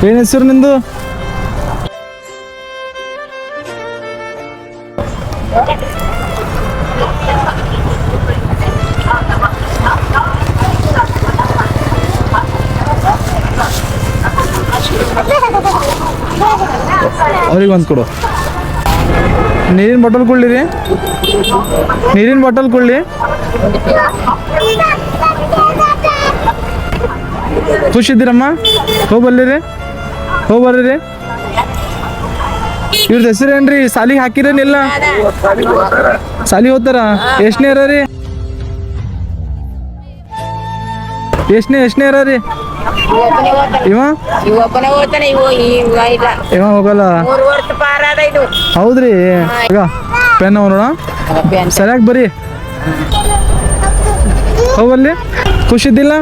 ಏನು ಹೆಸರು ನಿಂದು? ಅವ್ರಿಗೆ ಒಂದು ಕೊಡು. ನೀರಿನ ಬಾಟಲ್ ಕೊಡ್ಲಿರಿ, ನೀರಿನ ಬಾಟಲ್ ಕೊಡ್ಲಿ. ಖುಷಿದ್ದೀರಮ್ಮ? ಹೋಗ್ಬರ್ಲಿರಿ, ಹೋಗ್ಬರ್ರಿ. ಇವ್ರದ್ದು ಹೆಸರು ಏನ್ರಿ? ಸಾಲಿಗೆ ಹಾಕಿರೇನಿಲ್ಲ? ಸಾಲಿಗೆ ಹೋಗ್ತಾರ? ಎಷ್ಟನೇ ಇರ ರೀ? ಎಷ್ಟನೇ ಇರ ರೀ? ಇವ ಹೋಗಲ್ಲ. ಹೌದ್ರಿ. ಈಗ ಪೆನ್ ನೋಡೋಣ, ಸರಿಯಾಗಿ ಬರ್ರಿ. ಹೋಗಲ್ಲಿ. ಖುಷಿದ್ದಿಲ್ಲ?